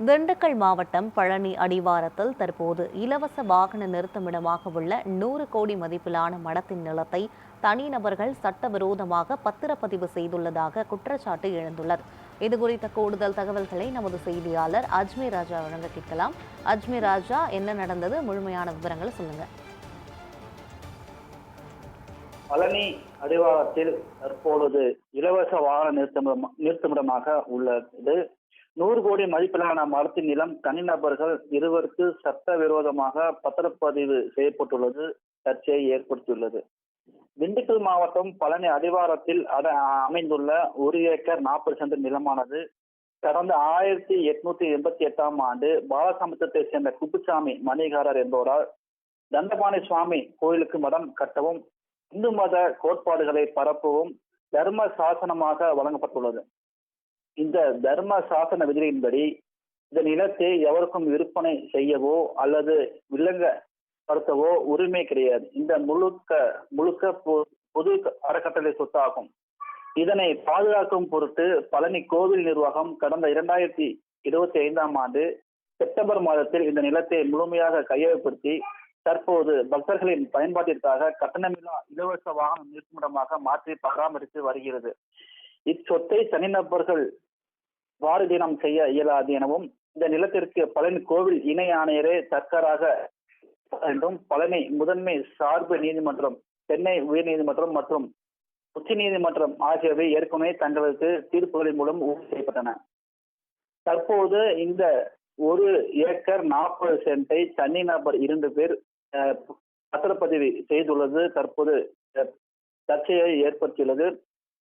திண்டுக்கல் மாவட்டம் பழனி அடிவாரத்தில் தற்போது இலவச வாகன நிறுத்தமிடமாக உள்ள 100 கோடி மதிப்பிலான மடத்தின் நிலத்தை தனிநபர்கள் சட்டவிரோதமாக பத்திரப்பதிவு செய்துள்ளதாக குற்றச்சாட்டு எழுந்துள்ளது. இதுகுறித்த கூடுதல் தகவல்களை நமது செய்தியாளர் அஜ்மீர் ராஜா வழங்க கேட்கலாம். அஜ்மீர் ராஜா, என்ன நடந்தது? முழுமையான விவரங்களை சொல்லுங்க. பழனி அடிவாரத்தில் தற்பொழுது இலவச வாகன நிறுத்தமிடமாக உள்ளது. 100 கோடி மதிப்பிலான மரத்தின் நிலம் தனிநபர்கள் இருவருக்கு சட்டவிரோதமாக பத்திரப்பதிவு செய்யப்பட்டுள்ளது சர்ச்சையை ஏற்படுத்தியுள்ளது. திண்டுக்கல் மாவட்டம் பழனி அடிவாரத்தில் அமைந்துள்ள 1 ஏக்கர் 40 சென்ட் நிலமானது கடந்த 1888ஆம் ஆண்டு பாலசமுத்திரத்தை சேர்ந்த குப்புசாமி மணிகாரர் என்பவரால் தண்டபாணி சுவாமி கோயிலுக்கு மடம் கட்டவும் இந்து மத கோட்பாடுகளை பரப்பவும் தர்ம சாசனமாக வழங்கப்பட்டுள்ளது. இந்த தர்ம சாசன விதிகளின்படி இந்த நிலத்தை எவருக்கும் விற்பனை செய்யவோ அல்லது வில்லங்கப்படுத்தவோ உரிமை கிடையாது. இந்த முழுக்க பொது அறக்கட்டளை சொத்தாகும். இதனை பாதுகாக்கும் பொருட்டு பழனி கோவில் நிர்வாகம் கடந்த 2025ஆம் ஆண்டு செப்டம்பர் மாதத்தில் இந்த நிலத்தை முழுமையாக கையகப்படுத்தி தற்போது பக்தர்களின் பயன்பாட்டிற்காக கட்டணமில்லா இலவச வாகன நிறுத்துமிடமாக மாற்றி பராமரித்து வருகிறது. இச்சொத்தை தனிநபர்கள் வாரிதீனம் செய்ய இயலாது எனவும் இந்த நிலத்திற்கு பழனி கோவில் இணை ஆணையரே தற்கராக என்றும் பழனி முதன்மை சார்பு நீதிமன்றம், சென்னை உயர்நீதிமன்றம் மற்றும் உச்ச நீதிமன்றம் ஆகியவை ஏற்கனவே தங்களது தீர்ப்புகளின் மூலம் உறுதி செய்யப்பட்டன. தற்போது இந்த 1 ஏக்கர் 40 சென்ட்டை தனிநபர் 2 பேர் பத்திரப்பதிவு செய்துள்ளது தற்போது சர்ச்சையை ஏற்படுத்தியுள்ளது.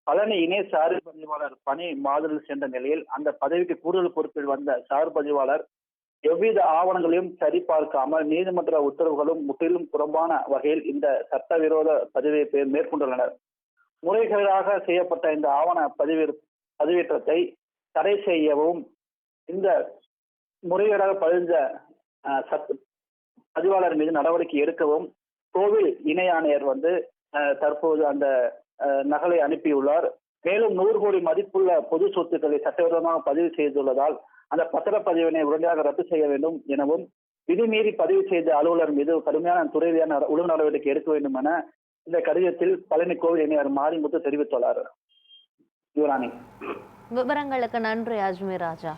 பழனி இணை சார் பதிவாளர் பணி மாதரில் சென்ற நிலையில் அந்த பதவிக்கு கூடுதல் பொறுப்பில் வந்த சார் பதிவாளர் எவ்வித ஆவணங்களையும் சரிபார்க்காமல் நீதிமன்ற உத்தரவுகளும் முற்றிலும் புறம்பான வகையில் இந்த சட்டவிரோத பதிவை மேற்கொண்டுள்ளனர். முறைகேடாக செய்யப்பட்ட இந்த ஆவண பதிவேற்றத்தை தடை செய்யவும் இந்த முறைகேடாக பதிந்த பதிவாளர் மீது நடவடிக்கை எடுக்கவும் கோவில் இணை ஆணையர் தற்போது அந்த நகலை அனுப்பியுள்ளார். மேலும் 100 கோடி மதிப்புள்ள பொது சொத்துக்களை சட்டவிரோதமாக பதிவு செய்துள்ளதால் அந்த பத்திரப்பதிவினை உடனடியாக ரத்து செய்ய வேண்டும் எனவும் விதிமீறி பதிவு செய்த அலுவலர் மீது கடுமையான துறை ரீதியான ஒழுங்கு நடவடிக்கை எடுக்க வேண்டும் என இந்த கடிதத்தில் பழனி கோவில் இணையர் மாரிமுத்து தெரிவித்துள்ளார். விவரங்களுக்கு நன்றி அஜ்மீர் ராஜா.